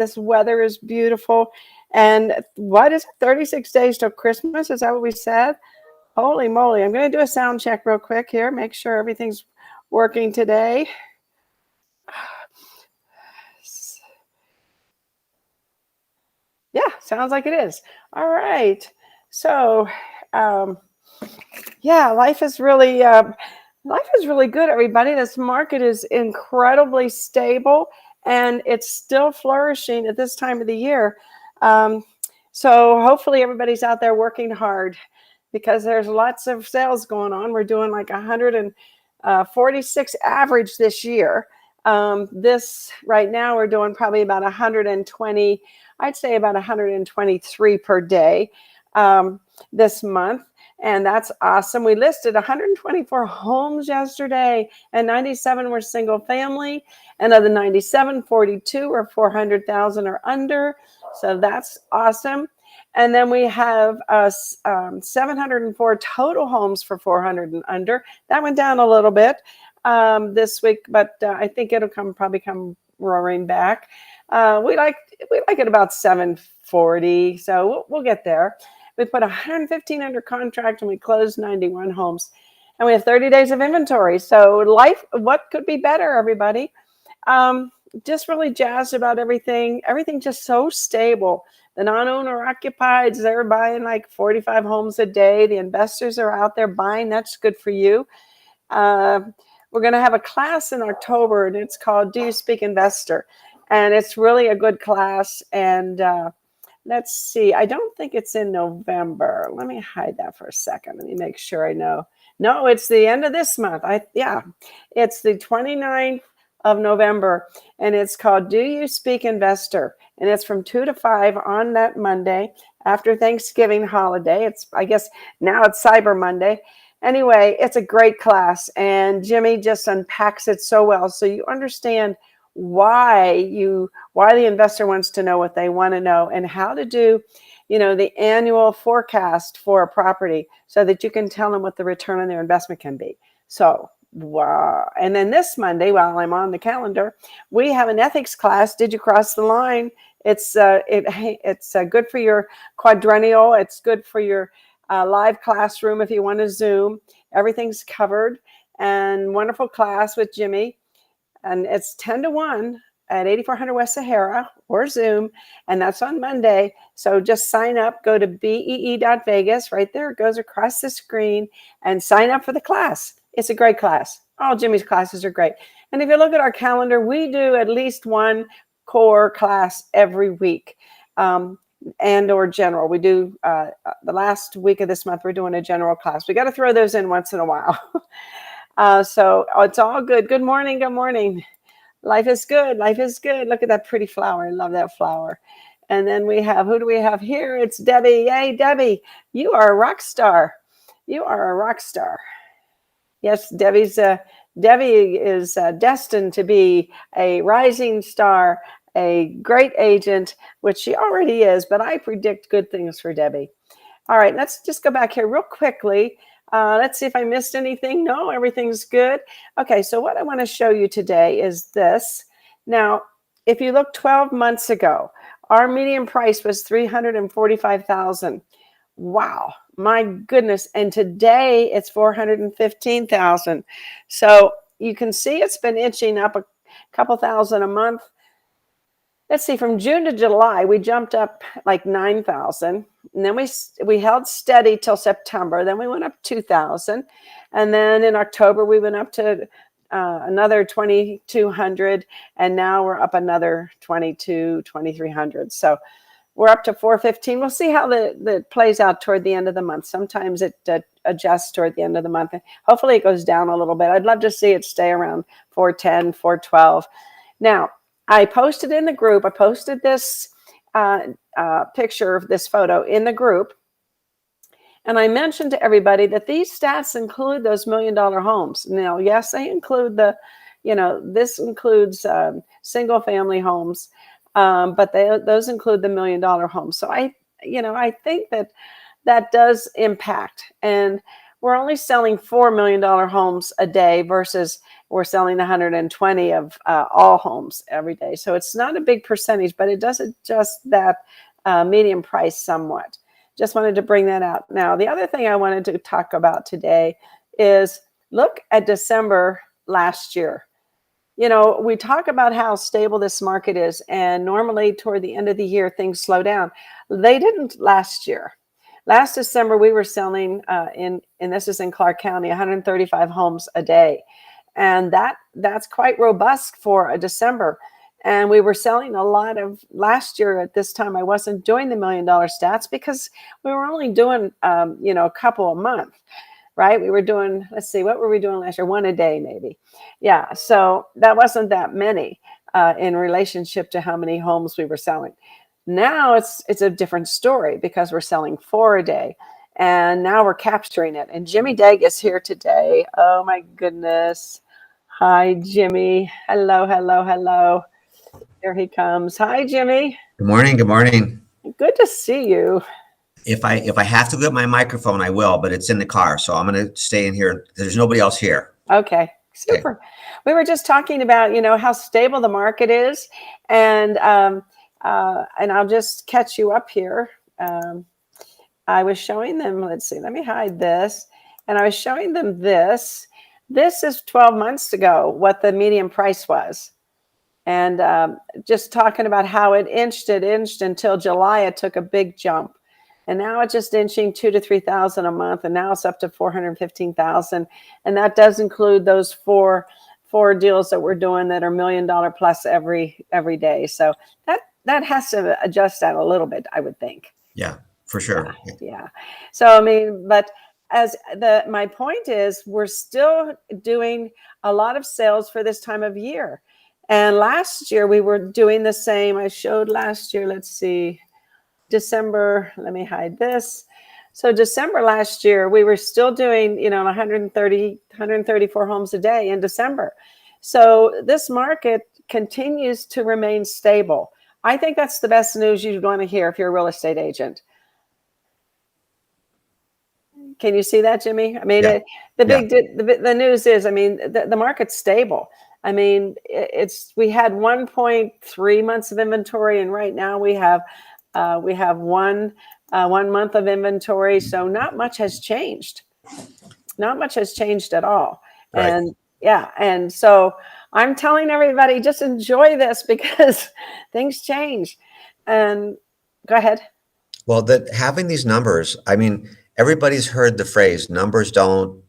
This weather is beautiful. And what is it, 36 days till Christmas? Is that what we said? Holy moly. I'm going to do a sound check real quick here. Make sure everything's working today. Yeah, sounds like it is. All right. So, yeah, life is really good, everybody. This market is incredibly stable, and it's still flourishing at this time of the year. Um, so hopefully everybody's out there working hard because there's lots of sales going on. We're doing like 146 average this year. This right now we're doing probably about 120. I'd say about 123 per day this month. And that's awesome. We listed 124 homes yesterday, and 97 were single family. And of the 97, 42 were 400,000 or under. So that's awesome. And then we have 704 total homes for 400 and under. That went down a little bit this week, but I think it'll probably come roaring back. We like it about 740, so we'll get there. We put 115 under contract and we closed 91 homes. And we have 30 days of inventory. So life, what could be better, everybody? Just really jazzed about everything. Everything just so stable. The non-owner occupieds, they're buying like 45 homes a day. The investors are out there buying. That's good for you. We're going to have a class in October, and it's called Do You Speak Investor? And it's really a good class. And let's see. I don't think it's in November. Let me hide that for a second. Let me make sure I know. No, it's the end of this month. It's the 29th of November, and it's called Do You Speak Investor? And it's from 2 to 5 on that Monday after Thanksgiving holiday. I guess now it's Cyber Monday. Anyway, it's a great class, and Jimmy just unpacks it so well, so you understand why the investor wants to know what they want to know and how to do, the annual forecast for a property so that you can tell them what the return on their investment can be. So, wow. And then this Monday, while I'm on the calendar, we have an ethics class. Did you cross the line? It's good for your quadrennial. It's good for your live classroom if you want to Zoom. Everything's covered, and wonderful class with Jimmy. And it's 10 to 1 at 8400 West Sahara or Zoom. And that's on Monday. So just sign up, go to bee.vegas. Right there, it goes across the screen, and sign up for the class. It's a great class. All Jimmy's classes are great. And if you look at our calendar, we do at least one core class every week and or general. We do the last week of this month, we're doing a general class. We got to throw those in once in a while. So it's all good. Good morning. Good morning. Life is good. Life is good. Look at that pretty flower. I love that flower. And then who do we have here? It's Debbie. Yay, Debbie. You are a rock star. You are a rock star. Yes, Debbie is destined to be a rising star, a great agent, which she already is, but I predict good things for Debbie. All right, let's just go back here real quickly. Let's see if I missed anything. No, everything's good. Okay, so what I want to show you today is this. Now, if you look 12 months ago, our median price was $345,000. Wow, my goodness. And today it's $415,000. So you can see it's been inching up a couple thousand a month. Let's see, from June to July, we jumped up like 9,000. And then we held steady till September. Then we went up 2,000. And then in October, we went up to another 2,200. And now we're up another 2,300. So we're up to 415. We'll see how that plays out toward the end of the month. Sometimes it adjusts toward the end of the month. Hopefully it goes down a little bit. I'd love to see it stay around 410, 412. Now, I posted in the group, I posted this picture of this photo in the group. And I mentioned to everybody that these stats include those $1 million homes. Now, yes, they include this includes single family homes, but those include the $1 million homes. So I think that does impact. And we're only selling $4 million homes a day versus we're selling 120 of all homes every day. So it's not a big percentage, but it does adjust that median price somewhat. Just wanted to bring that out. Now, the other thing I wanted to talk about today is look at December last year. We talk about how stable this market is, and normally toward the end of the year, things slow down. They didn't last year. Last December, we were selling and this is in Clark County, 135 homes a day. And that's quite robust for a December. And we were selling a lot of last year at this time. I wasn't doing the $1 million stats because we were only doing, a couple a month. Right? We were doing, let's see, what were we doing last year? One a day, maybe. Yeah. So that wasn't that many in relationship to how many homes we were selling. Now it's a different story because we're selling 4 a day, and now we're capturing it. And Jimmy Daig is here today. Oh my goodness. Hi, Jimmy. Hello, hello, hello. Here he comes. Hi, Jimmy. Good morning. Good morning. Good to see you. If I have to get my microphone, I will, but it's in the car, so I'm going to stay in here. There's nobody else here. Okay, super. Okay. We were just talking about how stable the market is, and I'll just catch you up here. I was showing them. Let's see. Let me hide this, and I was showing them this. This is 12 months ago what the median price was. And just talking about how it inched until July, it took a big jump. And now it's just inching 2,000 to 3,000 a month. And now it's up to 415,000. And that does include those four deals that we're doing that are $1 million plus every day. So that has to adjust that a little bit, I would think. Yeah, for sure. Yeah. So, but my point is, we're still doing a lot of sales for this time of year. And last year we were doing the same. I showed last year, let's see, December, let me hide this. So December last year, we were still doing, 134 homes a day in December. So this market continues to remain stable. I think that's the best news you'd want to hear if you're a real estate agent. Can you see that, Jimmy? Yeah. The news is, the market's stable. We had 1.3 months of inventory, and right now we have 1 month of inventory. So not much has changed. Not much has changed at all. Right. And yeah, and so I'm telling everybody, just enjoy this because things change. And go ahead. Well, having these numbers, everybody's heard the phrase numbers don't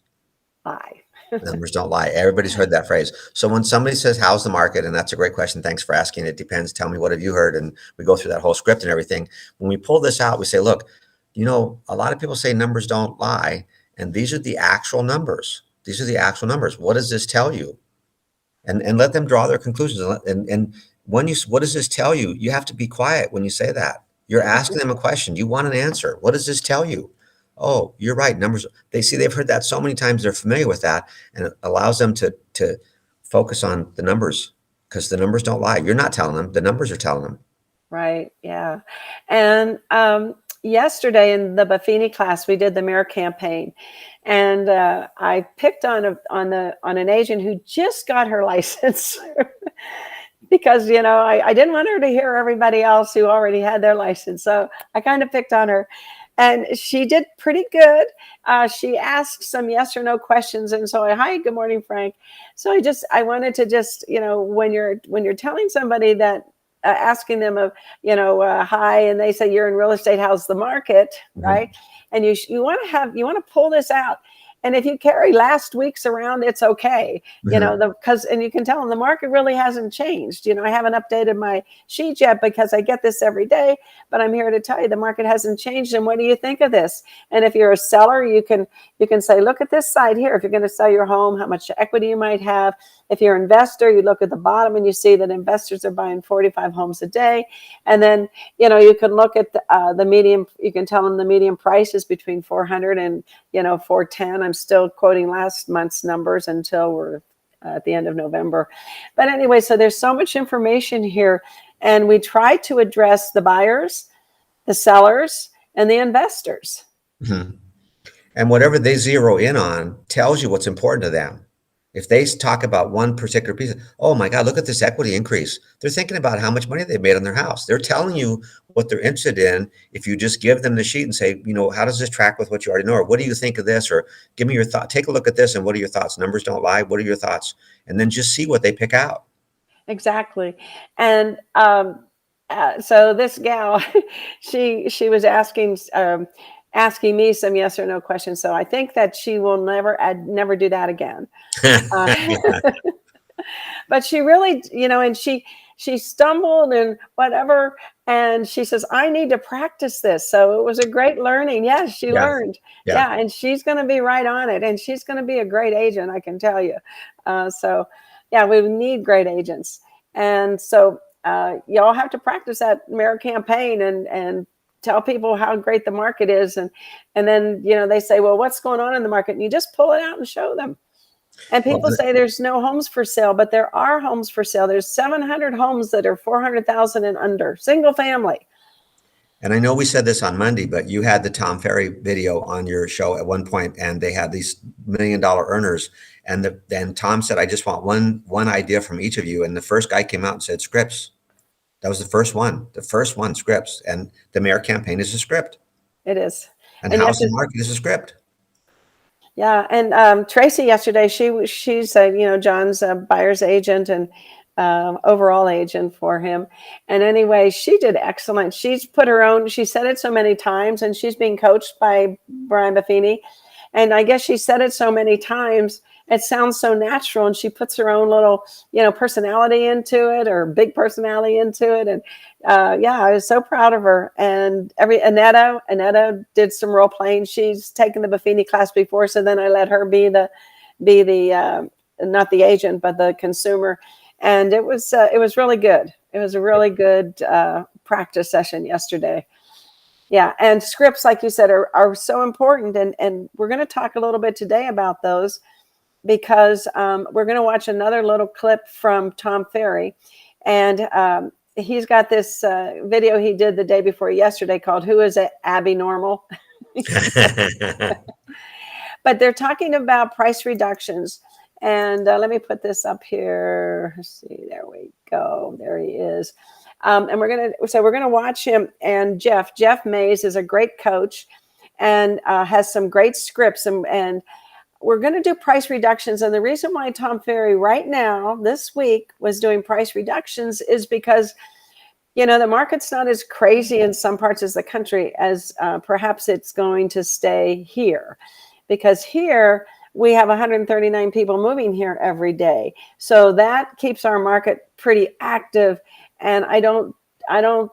lie. Numbers don't lie. Everybody's heard that phrase. So when somebody says, how's the market? And that's a great question. Thanks for asking. It depends. Tell me, what have you heard? And we go through that whole script and everything. When we pull this out, we say, look, a lot of people say numbers don't lie. And these are the actual numbers. These are the actual numbers. What does this tell you? And let them draw their conclusions. And what does this tell you? You have to be quiet when you say that. You're asking them a question. You want an answer. What does this tell you? Oh, you're right. Numbers. They've heard that so many times. They're familiar with that, and it allows them to focus on the numbers because the numbers don't lie. You're not telling them. The numbers are telling them. Right. Yeah. And yesterday in the Buffini class, we did the mirror campaign, and I picked on an agent who just got her license. Because, I didn't want her to hear everybody else who already had their license. So I kind of picked on her. And she did pretty good. She asked some yes or no questions. And so hi, good morning, Frank. So I wanted to just, when you're telling somebody that, asking them hi, and they say you're in real estate, how's the market, mm-hmm. Right? And you want to pull this out. And if you carry last week's around, it's okay, mm-hmm. And you can tell them the market really hasn't changed. I haven't updated my sheet yet because I get this every day, but I'm here to tell you the market hasn't changed. And what do you think of this? And if you're a seller, you can say, look at this side here. If you're going to sell your home, how much equity you might have. If you're an investor, you look at the bottom and you see that investors are buying 45 homes a day. And then, you can look at the median, you can tell them the median price is between 400 and, 410. I'm still quoting last month's numbers until we're at the end of November. But anyway, so there's so much information here. And we try to address the buyers, the sellers, and the investors. Mm-hmm. And whatever they zero in on tells you what's important to them. If they talk about one particular piece, oh my God, look at this equity increase. They're thinking about how much money they've made on their house. They're telling you what they're interested in. If you just give them the sheet and say, how does this track with what you already know? Or what do you think of this? Or give me your thought. Take a look at this. And what are your thoughts? Numbers don't lie. What are your thoughts? And then just see what they pick out. Exactly. And so this gal, she was asking me some yes or no questions. So I think that she will never do that again. Uh, but she really, and she stumbled and whatever, and she says, I need to practice this. So it was a great learning. Yes, she Yeah. learned. Yeah. Yeah, and she's going to be right on it, and she's going to be a great agent, I can tell you. So yeah, we need great agents. And so y'all have to practice that mayor campaign and tell people how great the market is. And then, they say, well, what's going on in the market? And you just pull it out and show them. And Well, people say there's no homes for sale, but there are homes for sale. There's 700 homes that are 400,000 and under, single family. and I know we said this on Monday, but you had the Tom Ferry video on your show at one point, and they had these $1 million earners. And then Tom said, I just want one idea from each of you. And the first guy came out and said scripts. That was the first one. The first one, scripts. And the mayor campaign is a script. It is. And And you have housing to, market is a script. yeah. And Tracy yesterday, she's John's buyer's agent and overall agent for him. And anyway, she did excellent. She said it so many times, and she's being coached by Brian Buffini. And I guess she said it so many times, it sounds so natural. And she puts her own little, personality into it, or big personality into it. And yeah, I was so proud of her. And Annetta did some role playing. She's taken the Buffini class before, so then I let her be the not the agent, but the consumer. And it was really good. It was a really good practice session yesterday. Yeah, and scripts, like you said, are so important, and we're going to talk a little bit today about those, because we're going to watch another little clip from Tom Ferry, and he's got this video he did the day before yesterday called "Who Is Abby Normal?" But they're talking about price reductions. And let me put this up here. Let's see, there we go. There he is. And we're gonna watch him and Jeff Mays is a great coach and has some great scripts, and we're going to do price reductions. And the reason why Tom Ferry right now this week was doing price reductions is because the market's not as crazy in some parts of the country as perhaps it's going to stay here, because here we have 139 people moving here every day. So that keeps our market pretty active. And I don't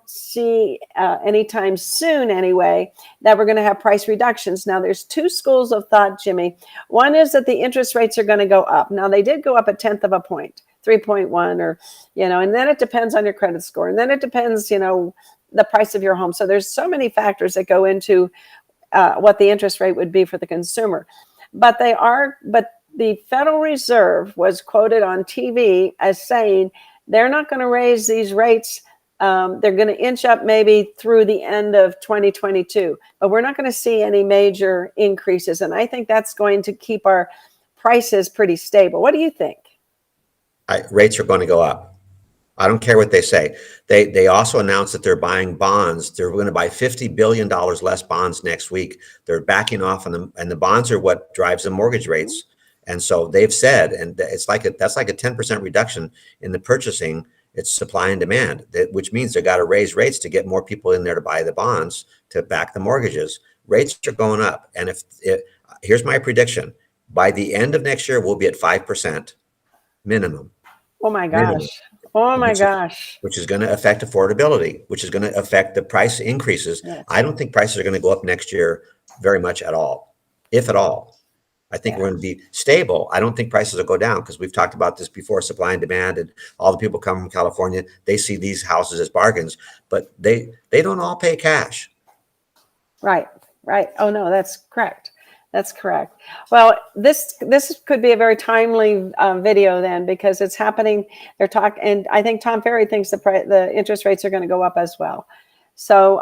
see anytime soon anyway that we're going to have price reductions. Now there's two schools of thought, Jimmy. One is that the interest rates are going to go up. Now they did go up 1/10 of a point, 3.1, or, and then it depends on your credit score. And then it depends, the price of your home. So there's so many factors that go into what the interest rate would be for the consumer. But the Federal Reserve was quoted on TV as saying they're not going to raise these rates. They're going to inch up maybe through the end of 2022, but we're not going to see any major increases. And I think that's going to keep our prices pretty stable. What do you think? Rates are going to go up. I don't care what they say. They also announced that they're buying bonds. They're going to buy $50 billion less bonds next week. They're backing off on them, and the bonds are what drives the mortgage rates. And so they've said, and that's like a 10% reduction in the purchasing. It's supply and demand, which means they got to raise rates to get more people in there to buy the bonds to back the mortgages. Rates are going up, and here's my prediction: by the end of next year, we'll be at 5% minimum. Oh my Minimum. gosh. Oh my gosh. Which is going to affect affordability, which is going to affect the price increases. Yes. I don't think prices are going to go up next year very much at all, if at all. I think we're going to be stable. I don't think prices will go down, because we've talked about this before, supply and demand, and all the people coming from California, they see these houses as bargains, but they don't all pay cash. Right. Oh no, that's correct. That's correct. Well, this could be a very timely video then, because it's happening. They're talking, and I think Tom Ferry thinks the interest rates are going to go up as well. So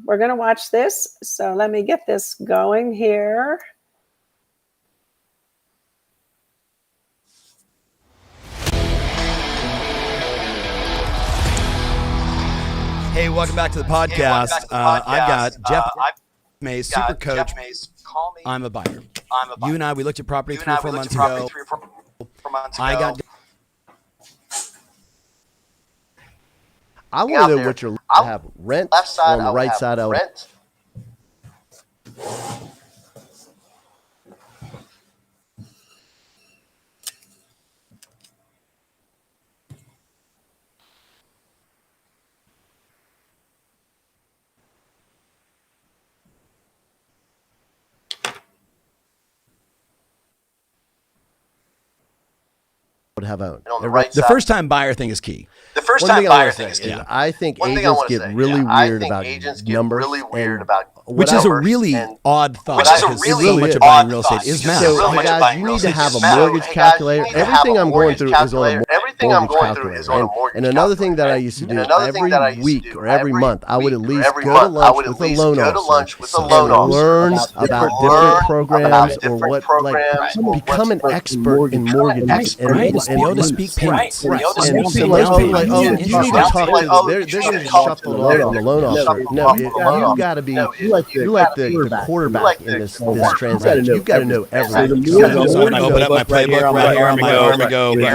we're going to watch this. So let me get this going here. Hey, welcome back to the podcast. I've got Jeff Mays, super coach. I'm a buyer. You and I, we looked at property 3 or 4 months ago. I want to know what you're to have rent on the right side of it. Would have owned. The first time buyer thing is key. The first time buyer thing is key. I think agents get really weird about numbers, which is a really odd thought. Which is a really so much of buying real estate is math. So guys, you need to have a mortgage calculator. Everything I'm going through is on a mortgage calculator. And another thing that I used to do every week or every month, I would at least go to lunch with a loan officer and learn about different programs or what, like, become an expert in mortgages and be able to speak payments. And so most people are like, oh, you need to talk to they're going to shuffle off on the loan officer. No, you got to be, you're like the quarterback in this transaction. You've got to know everything. So when I open up my playbook right here on my arm and go, the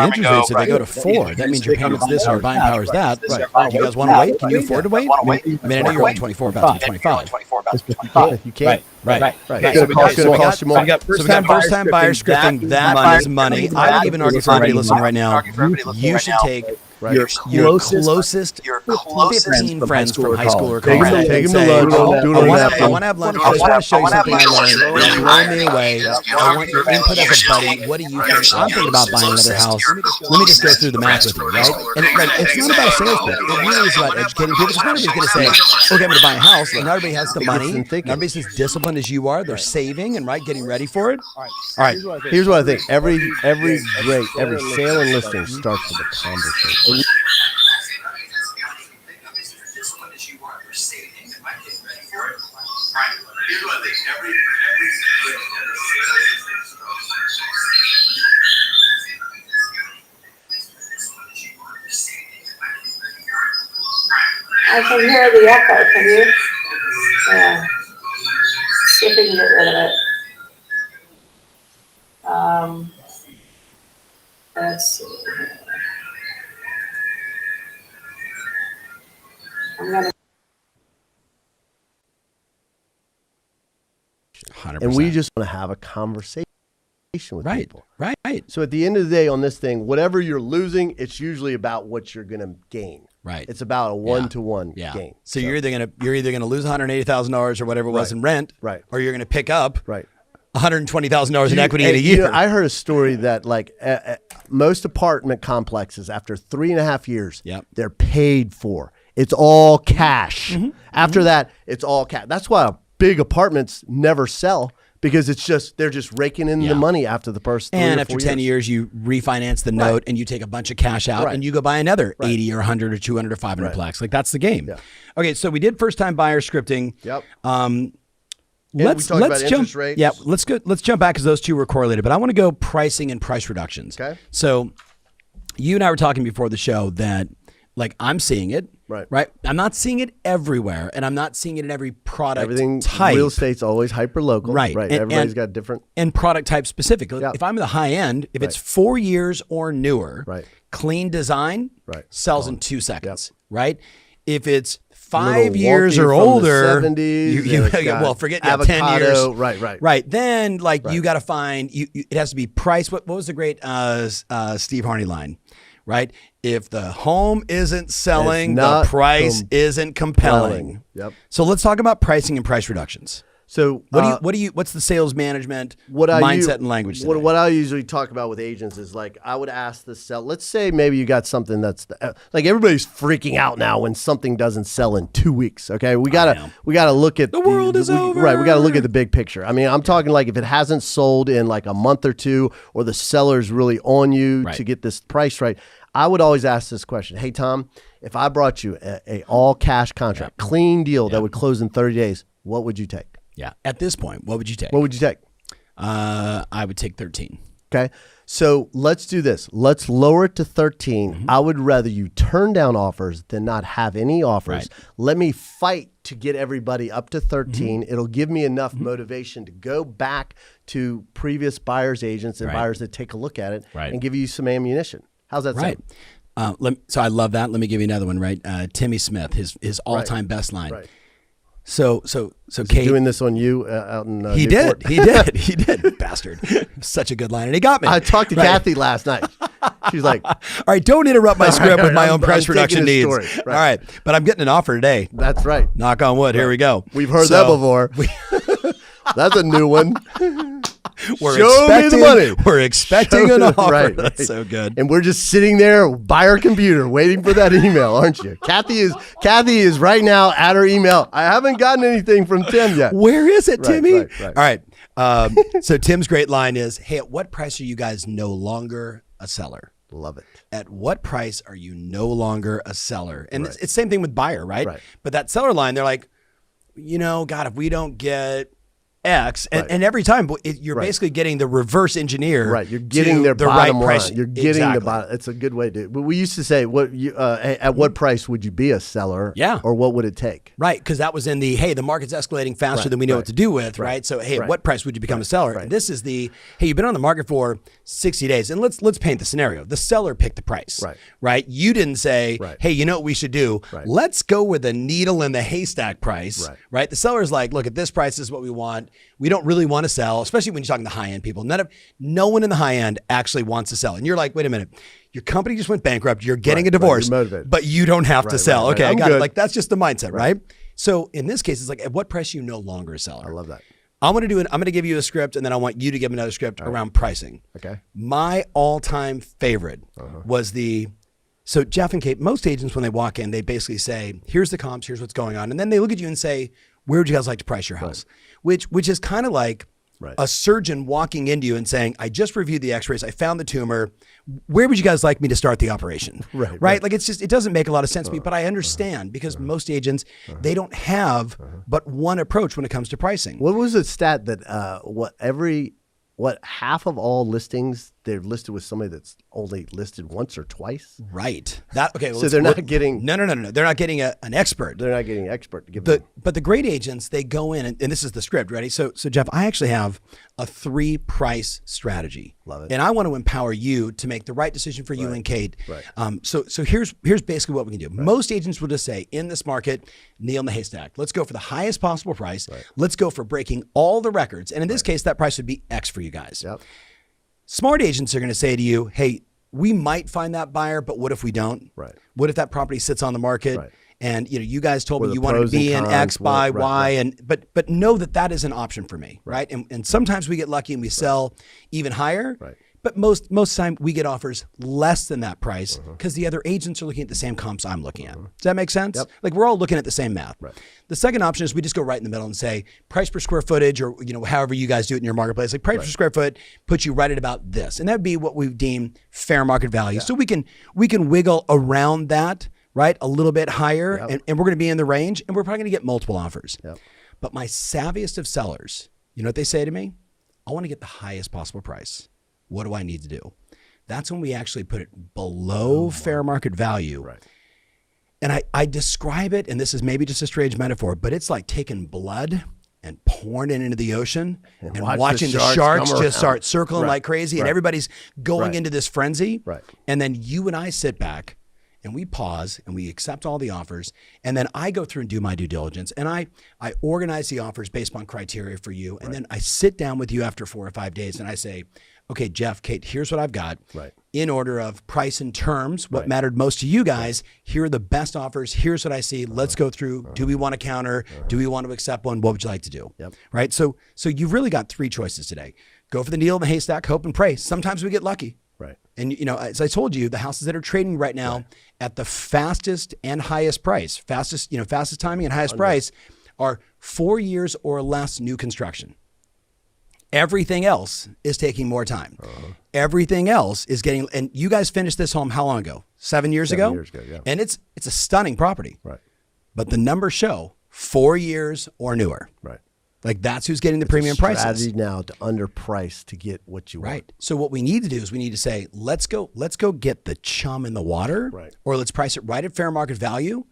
interest rates, if they go to 4, that means your payment's this and your buying power is that. Right. You guys want to wait? Can you afford to wait? I mean, I know you're only 24, about to be 25. You can't. Right. So we got first time buyer scripting. That is money. I would even argue for everybody listening right now, you should take your closest 15 friends from high school or college. Take them to lunch. I want to have lunch. I just want to show you something I learned. It's blowing me away. I want your input as a buddy. What do you think? I'm thinking about buying another house. Let me just go through the math with you, right? And it's not about a sales pitch. It really is about educating people. Because nobody's going to say, okay, I'm going to buy a house. And everybody has the money. Everybody's as disciplined as you are. They're saving and getting ready for it. All right. Here's what I think. Every sale and listing starts with a conversation. I can hear the echo, can you? Yeah. See if we can get rid of it. Let's see. I'm gonna. 100%. And we just want to have a conversation with people. Right. So at the end of the day on this thing, whatever you're losing, it's usually about what you're going to gain. Right. It's about a one-to-one gain. So you're either gonna lose $180,000 or whatever it was in rent, right, or you're gonna pick up right $120,000 in equity in a year. I heard a story that most apartment complexes after 3.5 years, they're paid for. It's all cash. After that, it's all cash. That's why big apartments never sell. Because they're just raking in the money after the first 3 and or after 4 10 years, you refinance the note and you take a bunch of cash out and you go buy another 80 or 100 or 200 or 500 plex. Like that's the game. Yeah. Okay, so we did first time buyer scripting. Yep. Let's jump. Rates. Yeah, let's jump back because those two were correlated. But I want to go pricing and price reductions. Okay. So you and I were talking before the show that I'm seeing it. Right. I'm not seeing it everywhere, and I'm not seeing it in every product type. Real estate's always hyper local. Right. Everybody's got different. And product type specific. If I'm in the high end, if it's 4 years or newer, clean design, sells in 2 seconds. Right. If it's 5 years or older, 70s, forget avocado, 10 years. Right. Then you got to find it has to be priced. What was the great Steve Harney line? Right. If the home isn't selling, the price isn't compelling. Yep. So let's talk about pricing and price reductions. So what's the sales management mindset and language today? What I usually talk about with agents is I would ask the seller, let's say maybe you got something that's everybody's freaking out now when something doesn't sell in 2 weeks. Okay. We gotta look at the world is over. Right. We got to look at the big picture. I mean, I'm talking if it hasn't sold in a month or two, or the seller's really on you to get this price right. I would always ask this question. Hey, Tom, if I brought you a all cash contract, clean deal that would close in 30 days, what would you take? Yeah. At this point, what would you take? What would you take? I would take 13. Okay. So let's do this. Let's lower it to 13. Mm-hmm. I would rather you turn down offers than not have any offers. Right. Let me fight to get everybody up to 13. Mm-hmm. It'll give me enough motivation to go back to previous buyers agents and Right. buyers that take a look at it Right. and give you some ammunition. How's that Right. sound? So I love that. Let me give you another one, right? Timmy Smith, his all-time best line. Right. So Is Kate, he doing this on you out in he Newport? he did, bastard. Such a good line, and he got me. I talked to Kathy last night. She's like, all right, don't interrupt my script with my own price I'm reduction taking needs. his story. All Right. right, but I'm getting an offer today. that's right. Knock on wood. Here we go. We've heard So, that before. That's a new one. We're Show me the expecting, money. We're expecting an offer. Right, That's right. so good. And we're just sitting there by our computer waiting for that email, aren't you? Kathy is right now at her email. I haven't gotten anything from Tim yet. Where is it, Right, Timmy? right. All right. So Tim's great line is, hey, at what price are you guys no longer a seller? Love it. At what price are you no longer a seller? And Right. it's same thing with buyer, right? Right. But that seller line, they're like, God, if we don't get X, and, Right. and every time you're Right. basically getting the reverse engineer. Right, you're getting to their the bottom right line. price. You're getting Exactly. the bottom. It's a good way to. But we used to say, at what price would you be a seller? Yeah. Or what would it take? Right, because that was in the, hey, the market's escalating faster Right, than we know right. what to do with, right? So, hey, at Right. what price would you become a seller? right. And this is the, hey, you've been on the market for 60 days. And let's paint the scenario. The seller picked the price, Right. You didn't say, Right. hey, you know what we should do? Right. Let's go with a needle in the haystack price, Right. right? The seller's like, look, at this price this is what we want. We don't really want to sell, especially when you're talking to high-end people. No one in the high end actually wants to sell. And you're like, wait a minute, your company just went bankrupt. You're getting Right, a divorce, right, you're motivated. but you don't have to Right, sell. right, Okay, right. I I'm got it. good. Like that's just the mindset, right? So in this case, it's like, at what price are you no longer a seller? I love that. I'm going to give you a script, and then I want you to give another script around pricing. Okay. My all-time favorite was so Jeff and Kate, most agents, when they walk in, they basically say, here's the comps, here's what's going on. And then they look at you and say, where would you guys like to price your house? Which is kind of like a surgeon walking into you and saying, I just reviewed the x-rays, I found the tumor. Where would you guys like me to start the operation? Right. Like it doesn't make a lot of sense to me, but I understand because most agents, they don't have but one approach when it comes to pricing. What was the stat that half of all listings they're listed with somebody that's only listed once or twice? Right. So they're not getting. No. They're not getting an expert. They're not getting an expert to give them. But the great agents, they go in, and this is the script, ready? So Jeff, I actually have a 3-price strategy. Love it. And I want to empower you to make the right decision for you and Kate. Right. So here's basically what we can do. Most agents will just say, in this market, nail in the haystack. Let's go for the highest possible price. Let's go for breaking all the records. And in this case, that price would be X for you guys. Yep. Smart agents are going to say to you, hey, we might find that buyer, but what if we don't? Right. What if that property sits on the market? Right. And you guys told What me are you the wanted to pros and be in cons? X, by Right, Y, right. and but know that is an option for me, right? And sometimes we get lucky and we sell even higher. Right. But most time we get offers less than that price because the other agents are looking at the same comps I'm looking at. Does that make sense? Yep. Like we're all looking at the same math. Right. The second option is we just go right in the middle and say price per square footage, or however you guys do it in your marketplace. Like price per square foot puts you right at about this, and that'd be what we deem fair market value. So we can wiggle around that, right, a little bit higher, and we're going to be in the range, and we're probably going to get multiple offers. Yep. But my savviest of sellers, you know what they say to me? I want to get the highest possible price. What do I need to do? That's when we actually put it below fair market value. Right. And I describe it, and this is maybe just a strange metaphor, but it's like taking blood and pouring it into the ocean and watching the sharks just start circling like crazy, and everybody's going into this frenzy. Right. And then you and I sit back and we pause and we accept all the offers. And then I go through and do my due diligence, and I organize the offers based on criteria for you. And then I sit down with you after 4 or 5 days and I say, okay, Jeff, Kate, here's what I've got. Right. In order of price and terms, what mattered most to you guys, here are the best offers. Here's what I see. Let's go through. Do we want to counter? Do we want to accept one? What would you like to do? Yep. Right. So you've really got 3 choices today. Go for the needle in the haystack, hope and pray. Sometimes we get lucky. Right. And as I told you, the houses that are trading right now at the fastest and highest price, fastest timing and highest price are 4 years or less new construction. Everything else is taking more time. Everything else is getting, and you guys finished this home how long ago? 7 years ago? 7 years ago, yeah. And it's a stunning property. Right. But the numbers show 4 years or newer. Right. Like that's who's getting the premium prices. Strategy now to underprice to get what you want. Right. So what we need to do is we need to say, let's go get the chum in the water, right, or let's price it right at fair market value.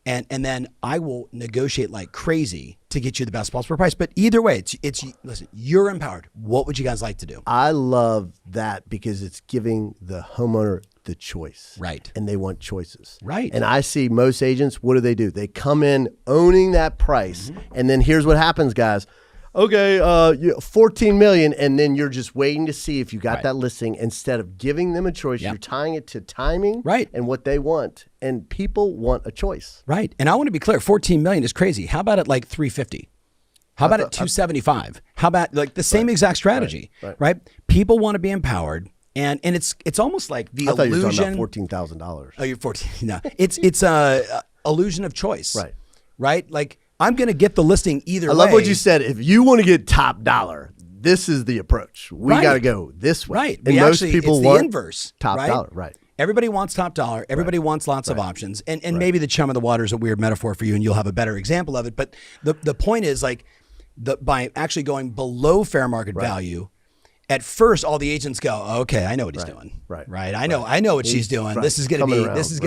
And then I will negotiate like crazy to get you the best possible price. But either way, it's listen, you're empowered. What would you guys like to do? I love that because it's giving the homeowner the choice. Right. And they want choices. Right. And I see most agents, what do? They come in owning that price. And then here's what happens, guys. Okay, 14 million, and then you're just waiting to see if you got that listing. Instead of giving them a choice, you're tying it to timing and what they want. And people want a choice. Right. And I want to be clear, 14 million is crazy. How about at like 350? How about at 275? How about like the same exact strategy, right? People want to be empowered. And it's almost like the illusion. You were talking about $14,000. Oh, you're 14. No, it's a illusion of choice. Right. Right. Like I'm going to get the listing either way. I love what you said. If you want to get top dollar, this is the approach. We got to go this way. Right. And most people it's want the inverse. Top dollar. Right. Everybody wants top dollar. Everybody wants lots of options. And maybe the chum of the water is a weird metaphor for you, and you'll have a better example of it. But the point is like by actually going below fair market value. At first, all the agents go, okay, I know what he's doing. Right. I know what she's doing. This is going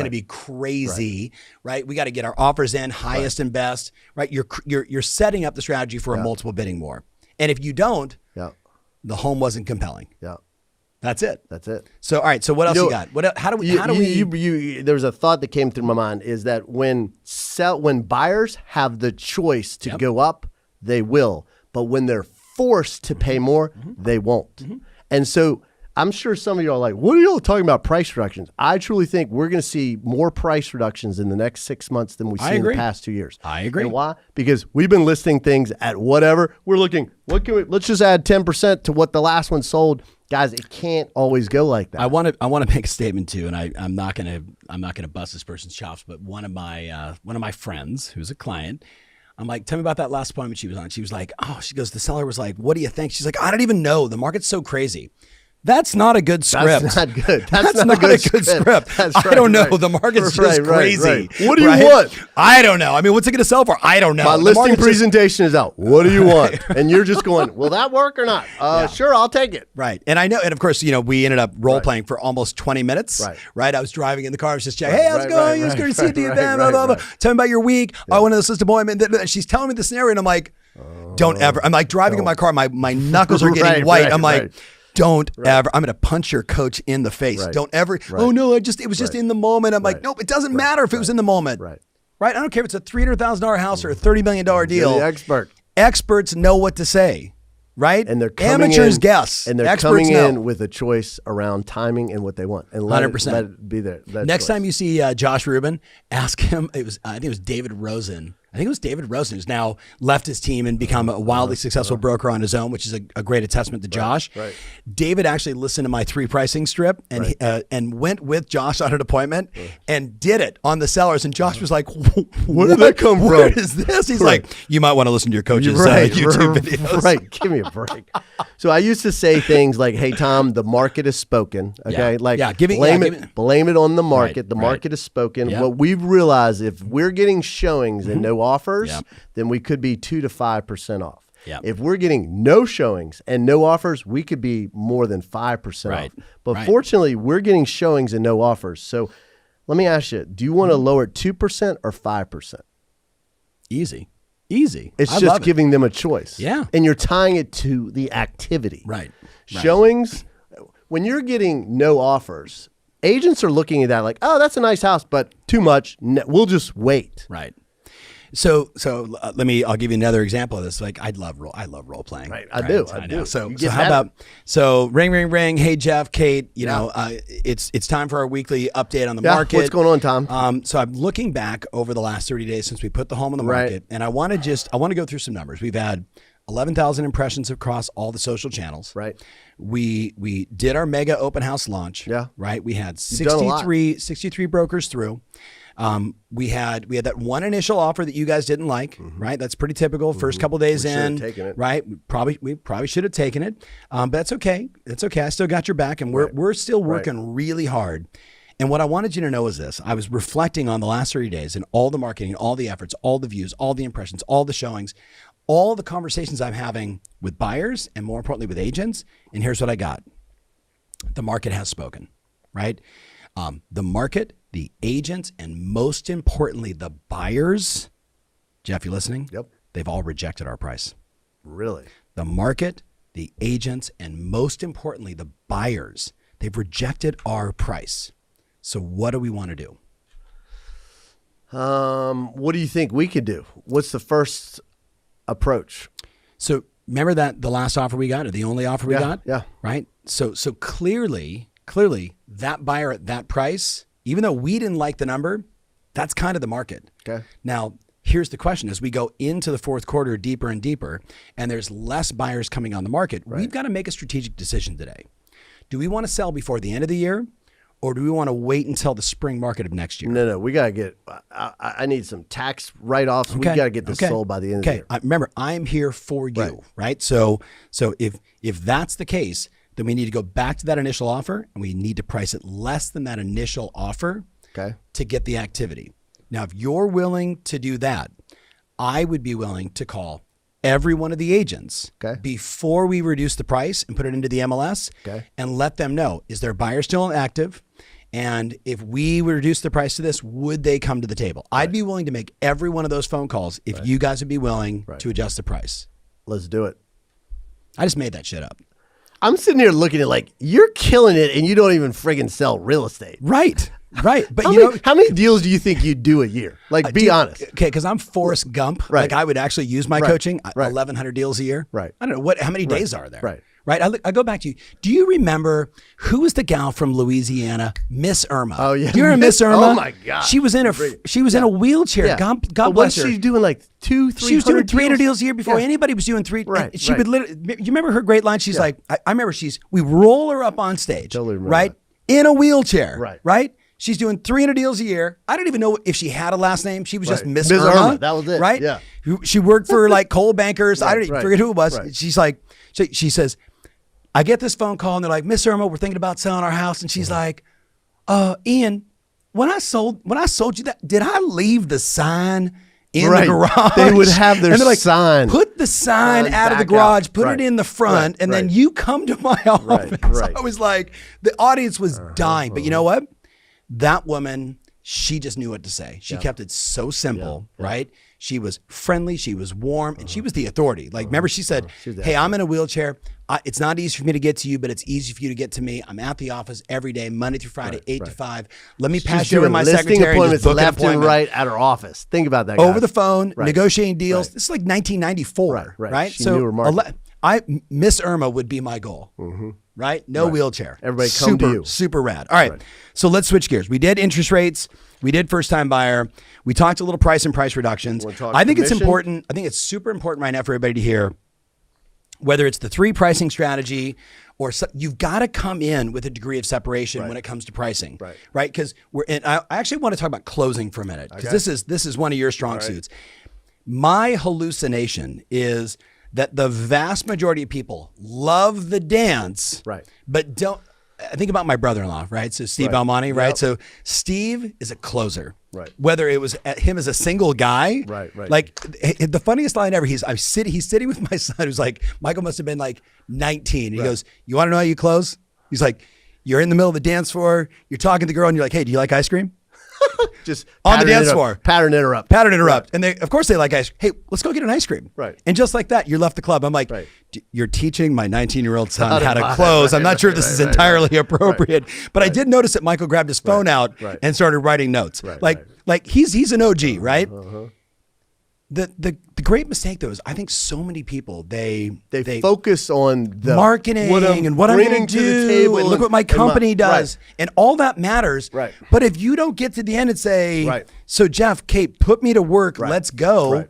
to be crazy. Right. We got to get our offers in highest and best. Right. You're setting up the strategy for a multiple bidding war. And if you don't, the home wasn't compelling. Yeah. That's it. So, all right. So what else you got? How do we, there's a thought that came through my mind is that when buyers have the choice to go up, they will. But when they're forced to pay more, they won't. And so I'm sure some of you are like, what are y'all talking about price reductions? I truly think we're going to see more price reductions in the next 6 months than we've seen in the past 2 years. I agree. And why? Because we've been listing things at whatever. We're looking, let's just add 10% to what the last one sold. Guys, it can't always go like that. I want to make a statement too, and I'm not gonna bust this person's chops, but one of my friends who's a client, I'm like, tell me about that last appointment she was on. She was like, she goes, the seller was like, what do you think? She's like, I don't even know. The market's so crazy. That's not a good script. That's not good. That's not a good script. I don't know. The market's just crazy. What do you want? I don't know. I mean, what's it going to sell for? I don't know. My listing presentation is out. What do you want? And you're just going, will that work or not? Sure, I'll take it. Right. And I know, and of course, we ended up role playing for almost 20 minutes. Right. I was driving in the car. I was just checking, hey, how's it going? You was going to see the event, blah, blah, blah. Tell me about your week. I went to the system appointment. She's telling me the scenario, and I'm like, don't ever. I'm like driving in my car. My knuckles are getting white. I'm like, don't ever. I'm going to punch your coach in the face. Don't ever. Oh no, it was just in the moment. I'm like, nope, it doesn't matter if it was in the moment. Right. I don't care if it's a $300,000 house or a $30 million deal. You're the expert. Experts know what to say. Right. And they're coming amateurs in, guess. And they're experts coming know. in with a choice around timing and what they want. And let 100%. it be there. Next time you see Josh Rubin, ask him. I think it was David Rosen. I think it was David Rosen, who's now left his team and become a wildly successful broker on his own, which is a great attestament to Josh. Right. David actually listened to my 3 pricing strip and and went with Josh on an appointment and did it on the sellers. And Josh was like, where did that come from? Where is this? He's like, you might want to listen to your coach's YouTube videos. Right. Give me a break. So I used to say things like, hey, Tom, the market has spoken. Okay. Blame it on the market. Right. The market has spoken. Yep. What we've realized, if we're getting showings and no offers, then we could be 2 to 5% off. Yep. If we're getting no showings and no offers, we could be more than 5% off. But fortunately, we're getting showings and no offers. So let me ask you, do you want to lower it 2% or 5%? Easy. It's just giving them a choice. Yeah. And you're tying it to the activity. Right. Showings, when you're getting no offers, agents are looking at that like, oh, that's a nice house, but too much. We'll just wait. Right. So I'll give you another example of this. Like I love role playing. Right. I do. So how about, ring. Hey, Jeff, Kate, it's time for our weekly update on the market. What's going on, Tom? So I'm looking back over the last 30 days since we put the home on the market. And I want to go through some numbers. We've had 11,000 impressions across all the social channels. Right. We did our mega open house launch. Yeah. Right. We had 63 brokers through. We had that one initial offer that you guys didn't like, right? That's pretty typical. First couple days in, right? We probably should have taken it, but that's okay. It's okay. I still got your back, and we're still working really hard. And what I wanted you to know is this: I was reflecting on the last 30 days and all the marketing, all the efforts, all the views, all the impressions, all the showings. all the conversations I'm having with buyers and more importantly with agents. And here's what I got. The market has spoken, right? The market, the agents, and most importantly, the buyers. Jeff, you listening? Yep. They've all rejected our price. Really? The market, the agents, and most importantly, the buyers, they've rejected our price. So what do we want to do? What do you think we could do? What's the first approach? So remember that the last offer we got, or the only offer we got? Yeah. Right? So clearly that buyer at that price, even though we didn't like the number, that's kind of the market. Okay. Now, here's the question. As we go into the fourth quarter deeper and deeper, and there's less buyers coming on the market, we've got to make a strategic decision today. Do we want to sell before the end of the year, or do we want to wait until the spring market of next year? No. We got to get, I need some tax write-offs. Okay. We got to get this sold by the end of the year. Remember, I'm here for you, right? So if that's the case, then we need to go back to that initial offer, and we need to price it less than that initial offer to get the activity. Now, if you're willing to do that, I would be willing to call every one of the agents before we reduce the price and put it into the MLS and let them know, is their buyer still active? And if we reduce the price to this, would they come to the table? I'd be willing to make every one of those phone calls if you guys would be willing to adjust the price. Let's do it. I just made that shit up. I'm sitting here looking at like, you're killing it and you don't even friggin' sell real estate. Right. But how many deals do you think you do a year? Like, be honest. Okay, because I'm Forrest Gump. Like, I would actually use my coaching. 1,100 deals a year. Right. I don't know how many days are there. Right. I go back to you. Do you remember who was the gal from Louisiana, Miss Irma? Oh yeah. Do you remember Miss Irma? Oh my God. She was in a wheelchair. Yeah. God bless was her. she doing like 200-300? She was doing 300 deals a year before anybody was doing three. Right. She would literally. You remember her great line? She's like, I remember. We roll her up on stage. Totally remember right. That. In a wheelchair. Right. She's doing 300 deals a year. I don't even know if she had a last name. She was just Miss Irma. Irma. That was it. Right? Yeah. She worked for like Coal Bankers. I don't forget who it was. Right. She's like, she says, I get this phone call and they're like, Miss Irma, we're thinking about selling our house. And she's like, Ian, when I sold you that, did I leave the sign in the garage? They would have their sign. Put the sign out of the garage, put it in the front, and then you come to my office. I was like, the audience was dying. But you know what? That woman, she just knew what to say. She kept it so simple, right? She was friendly, she was warm, and she was the authority. Like, remember she said, hey, I'm in a wheelchair. It's not easy for me to get to you, but it's easy for you to get to me. I'm at the office every day, Monday through Friday, 8 to 5. Let me pass you over to my secretary and just book an appointment. Left and right at her office. Think about that, over the phone, negotiating deals. This is like 1994, right? She knew her market. Miss Irma would be my goal. Right? No wheelchair. Everybody come to you. Super rad. All right. So let's switch gears. We did interest rates. We did first time buyer. We talked a little price and price reductions. I think it's important. I think it's super important right now for everybody to hear, whether it's the 3 pricing strategy or you've got to come in with a degree of separation when it comes to pricing. Right? Because I actually want to talk about closing for a minute, because this is one of your strong suits. My hallucination is that the vast majority of people love the dance, but don't. I think about my brother-in-law, right? So Steve Almonte, right? So Steve is a closer, whether it was him as a single guy, like the funniest line ever. He's sitting with my son, who's like, Michael must have been like 19. And he goes, "You want to know how you close?" He's like, "You're in the middle of the dance floor, you're talking to the girl, and you're like, hey, do you like ice cream?" Just on the dance floor. Pattern interrupt. And they, of course, they like ice cream. Hey, let's go get an ice cream. And just like that, you left the club. I'm like, you're teaching my 19-year-old son how to close. I'm not sure if this is entirely appropriate, but I did notice that Michael grabbed his phone out and started writing notes. Like he's an OG, right? The great mistake though is I think so many people they focus on the marketing and what I'm going to do and look what my company does and all that matters. But if you don't get to the end and say, so Jeff, Kate, put me to work, let's go.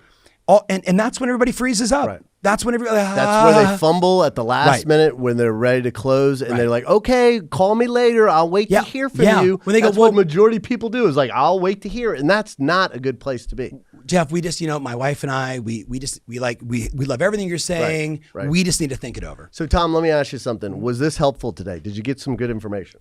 And that's when everybody freezes up. That's when That's where they fumble at the last minute when they're ready to close, and they're like, "Okay, call me later. I'll wait to hear from you." When they that's go, what majority of people do is like, "I'll wait to hear," and that's not a good place to be. Jeff, we just, my wife and I, we love everything you're saying. Right. We just need to think it over. So, Tom, let me ask you something. Was this helpful today? Did you get some good information?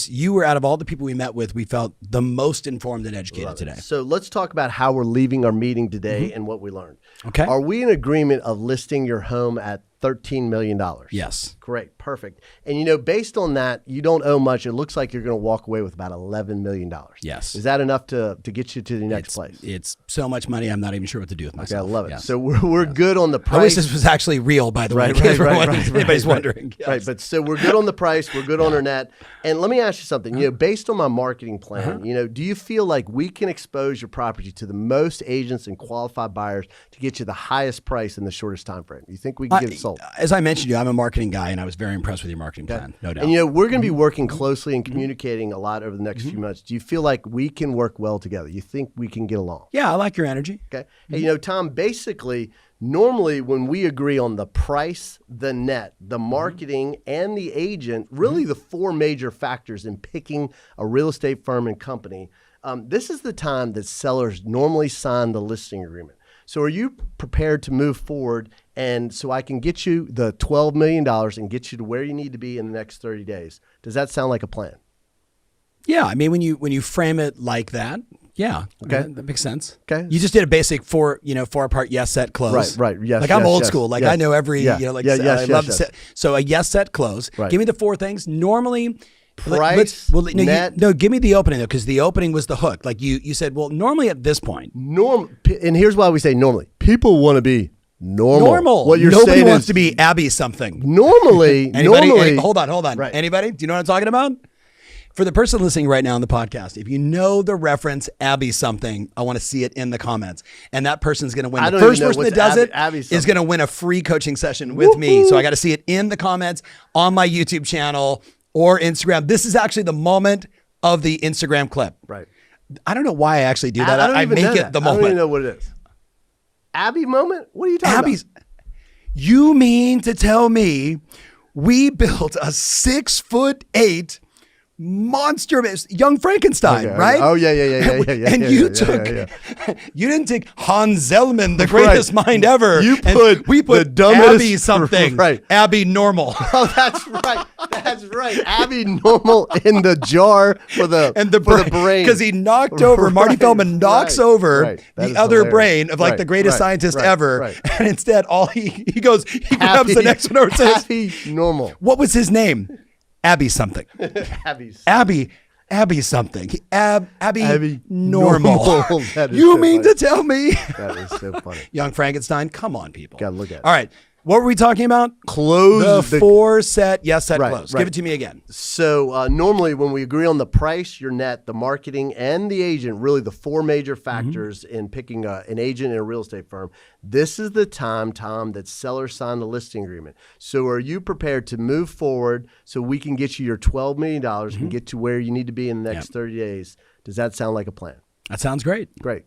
You were, out of all the people we met with, we felt the most informed and educated today. So let's talk about how we're leaving our meeting today and what we learned. Okay. Are we in agreement of listing your home at $13 million? Yes. Great. Perfect. And, based on that, you don't owe much. It looks like you're going to walk away with about $11 million. Yes. Is that enough to get you to the next place? It's so much money, I'm not even sure what to do with myself. Okay, I love it. Yes. So we're good on the price. I wish this was actually real, by the way. Anybody's wondering. Yes. Right, but so we're good on the price. We're good on our net. And let me ask you something. Based on my marketing plan, do you feel like we can expose your property to the most agents and qualified buyers to get you the highest price in the shortest time frame? You think we can get it sold? As I mentioned to you, I'm a marketing guy, and I was very impressed with your marketing plan, no doubt. And we're going to be working closely and communicating a lot over the next few months. Do you feel like we can work well together? You think we can get along? Yeah, I like your energy. Okay. Hey, Tom, basically, normally when we agree on the price, the net, the marketing, and the agent, really the four major factors in picking a real estate firm and company, this is the time that sellers normally sign the listing agreement. So are you prepared to move forward and so I can get you the $12 million and get you to where you need to be in the next 30 days? Does that sound like a plan? Yeah, I mean, when you frame it like that, yeah, okay, that makes sense. Okay, you just did a basic four part yes, set, close. Right, yes. Like I'm old school. Like I know every, I love to set. So a yes, set, close. Right. Give me the four things. Normally, price, net. Give me the opening though, because the opening was the hook. Like you said, well, normally at this point, and here's why we say normally. People want to be normal. What you're Nobody saying wants is to be Abby something. Normally, hold on. Right. Anybody? Do you know what I'm talking about? For the person listening right now on the podcast, if you know the reference Abby something, I want to see it in the comments. And that person's going to win. The first person that does it is going to win a free coaching session with me. So I got to see it in the comments on my YouTube channel or Instagram. This is actually the moment of the Instagram clip. Right. I don't know why I actually do that. I make it the moment. I don't even know what it is. Abby moment? What are you talking about? You mean to tell me we built a 6'8" monster, young Frankenstein, right? Oh yeah. And you didn't take Hans Zellman, the greatest mind ever. We put the dumbest, Abby something, right? Abby normal. Oh, that's right. That's right. Abby normal in the jar for the brain because he knocked over. Marty Feldman knocks over the other brain of like the greatest scientist ever, and instead all he grabs the next one over and says, Abby normal. What was his name? Abby something. Abby something. Abby normal. You mean to tell me? That is so funny. Young Frankenstein. Come on, people. Gotta look at it. All right. What were we talking about? Close the four set, yes, set, close. Right. Give it to me again. So normally when we agree on the price, your net, the marketing, and the agent, really the four major factors in picking an agent in a real estate firm, this is the time, Tom, that sellers sign the listing agreement. So are you prepared to move forward so we can get you your $12 million and get to where you need to be in the next 30 days? Does that sound like a plan? That sounds great. Great.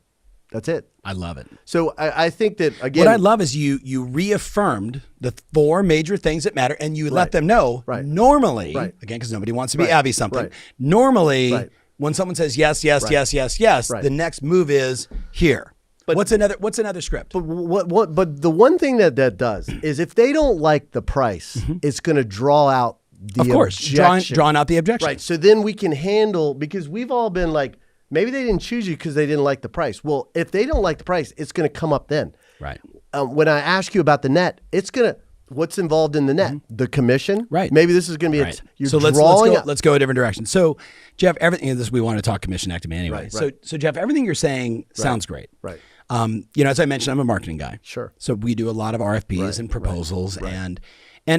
That's it. I love it. So I think that, again, what I love is you reaffirmed the four major things that matter, and you let them know normally, again, because nobody wants to be Abby something. Normally, when someone says yes, the next move is here. But what's another script? But the one thing that does is if they don't like the price, it's going to draw out the objection. Drawing out the objection. Right. So then we can handle, because we've all been like, maybe they didn't choose you because they didn't like the price. Well, if they don't like the price, it's going to come up then. Right. When I ask you about the net, it's going to, what's involved in the net? The commission? Right. Maybe this is going to be, let's go a different direction. So Jeff, everything we want to talk commissionectomy anyway. Right. So Jeff, everything you're saying sounds great. Right. As I mentioned, I'm a marketing guy. Sure. So we do a lot of RFPs and proposals and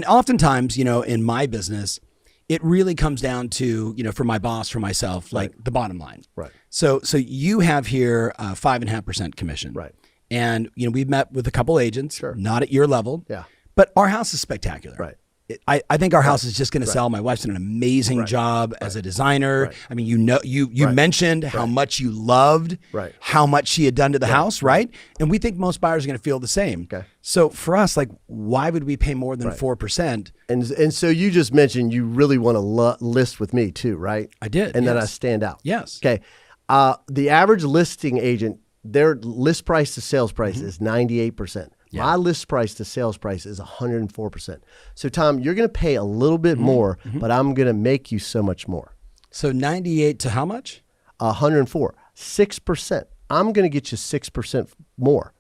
oftentimes, in my business, it really comes down to, for my boss, for myself, like the bottom line. Right. So you have here 5.5% commission. Right. And, we've met with a couple agents, Sure. not at your level. Yeah. But our house is spectacular. Right. I think our house is just going to sell. My wife's done an amazing job as a designer. I mean, you mentioned how much you loved how much she had done to the house, right? And we think most buyers are going to feel the same. Okay. So for us, like, why would we pay more than 4%? And so you just mentioned you really want to list with me too, right? I did. And then I stand out. Yes. Okay. The average listing agent, their list price to sales price is 98%. Yeah. My list price to sales price is 104%. So Tom, you're going to pay a little bit more, but I'm going to make you so much more. So 98 to how much? 104. 6%. I'm going to get you 6% more.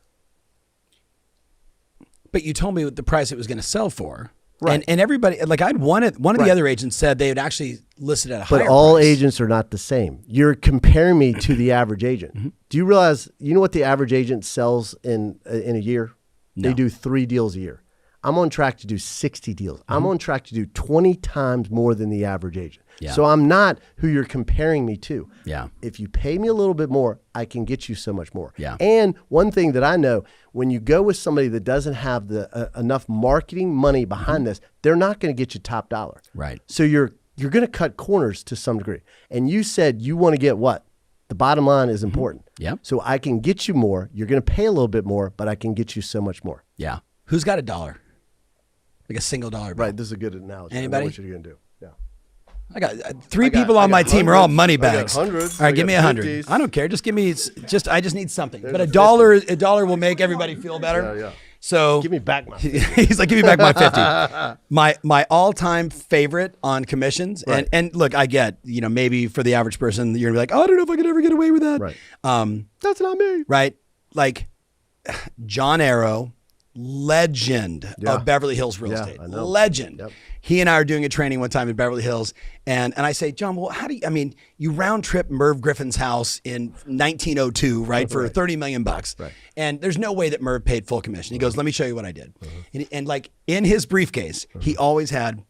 But you told me what the price it was going to sell for. Right. And everybody, like, one of the other agents said they would actually list it at a higher price. But all agents are not the same. You're comparing me to the average agent. Do you realize, you know what the average agent sells in a year? No. They do 3 deals a year. I'm on track to do 60 deals. I'm on track to do 20 times more than the average agent. Yeah. So I'm not who you're comparing me to. Yeah. If you pay me a little bit more, I can get you so much more. Yeah. And one thing that I know, when you go with somebody that doesn't have the enough marketing money behind this, they're not going to get you top dollar. Right. So you're going to cut corners to some degree. And you said you want to get what? The bottom line is important. Yeah. So I can get you more. You're going to pay a little bit more, but I can get you so much more. Yeah. Who's got $1? Like a single dollar bill. Right. This is a good analogy. Anybody? I know what you're going to do. Yeah. I got three people on my team are all money bags. Hundreds. All right, give me 100. I don't care. Just give me. I just need something. But a dollar will make everybody feel better. Yeah. So give me back my 50. He's like, give me back my 50. My all-time favorite on commissions. Right. And look, I get, maybe for the average person, you're gonna be like, oh, I don't know if I could ever get away with that. Right. That's not me. Right. Like John Arrow, legend of Beverly Hills real estate. Legend. Yep. He and I are doing a training one time in Beverly Hills. And I say, John, well, you round trip Merv Griffin's house in 1902, right? For $30 million bucks. Right. And there's no way that Merv paid full commission. He goes, let me show you what I did. And like in his briefcase, he always had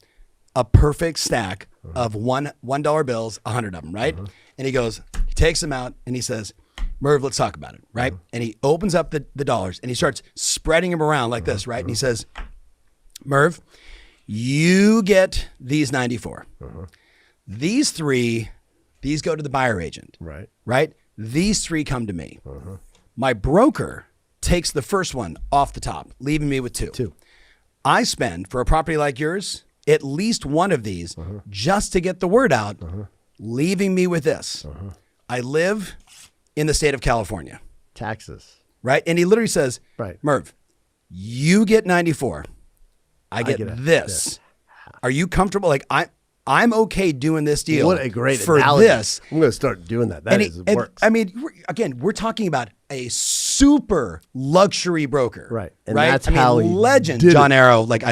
a perfect stack of $1 bills, 100 of them, right? And he goes, he takes them out and he says, Merv, let's talk about it, right? And he opens up the dollars and he starts spreading them around like this, right? And he says, Merv, you get these 94. These 3, these go to the buyer agent, right? These 3 come to me. My broker takes the first one off the top, leaving me with 2. I spend, for a property like yours, at least one of these just to get the word out, leaving me with this. I live in the state of California. Taxes. Right? And he literally says, Merv, you get 94. I get this. Are you comfortable? Like, I'm okay doing this deal. What a great for analogy. This. I'm going to start doing that. That works. I mean, we're talking about a super luxury broker. Right. And that's how he legend, did John it. Arrow. Like,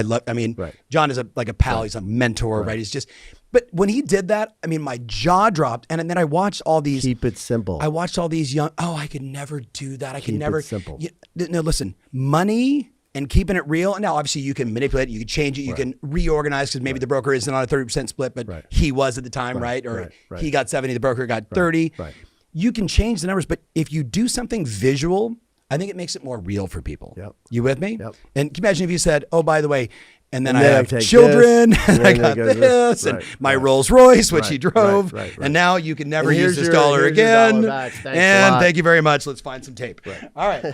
John is like a pal. He's a mentor, right? He's just, but when he did that, I mean, my jaw dropped. And then I watched all these. Keep it simple. I watched all these young, I could never do that. I could never. Keep it simple. No, listen, money and keeping it real. Now, obviously, you can manipulate it, you can change it, you can reorganize because maybe the broker isn't on a 30% split, but he was at the time, right? Or he got 70, the broker got 30. You can change the numbers, but if you do something visual, I think it makes it more real for people. You with me? And can you imagine if you said, oh, by the way, and then I have children, and I got this, and my Rolls Royce, which he drove, and now you can never use this dollar again. And thank you very much. Let's find some tape. All right.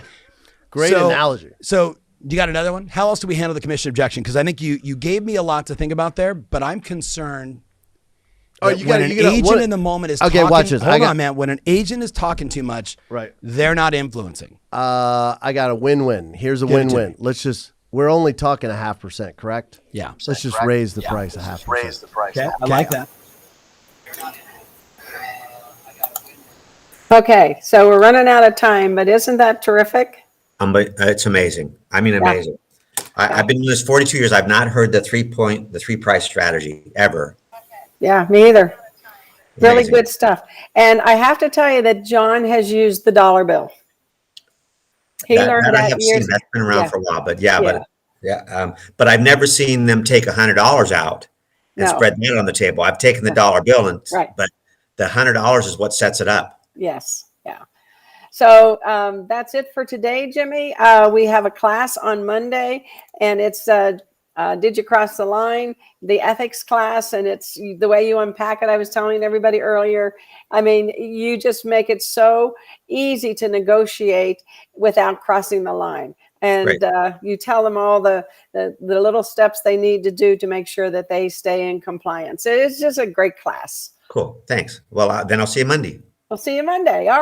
Great analogy. So you got another one? How else do we handle the commission objection? Because I think you gave me a lot to think about there, but I'm concerned. When an agent in the moment is talking, watch this. Hold on, man. When an agent is talking too much, they're not influencing. I got a win-win. Here's a win-win. We're only talking 0.5%, correct? Yeah. Let's just raise the price 0.5%. Okay, I like that. Okay, so we're running out of time, but isn't that terrific? It's amazing. I mean, amazing. I've been doing this 42 years. I've not heard the 3 price strategy ever. Yeah, me either. Really good stuff. And I have to tell you that John has used the dollar bill. He learned that years ago. That's been around for a while, but I've never seen them take $100 out and spread that on the table. I've taken the dollar bill, but the $100 is what sets it up. Yes. Yeah. So that's it for today, Jimmy. We have a class on Monday, and it's Did you cross the line? The ethics class, and it's the way you unpack it. I was telling everybody earlier. I mean, you just make it so easy to negotiate without crossing the line. And you tell them all the little steps they need to do to make sure that they stay in compliance. It's just a great class. Cool. Thanks. Well, then I'll see you Monday. We'll see you Monday. All right.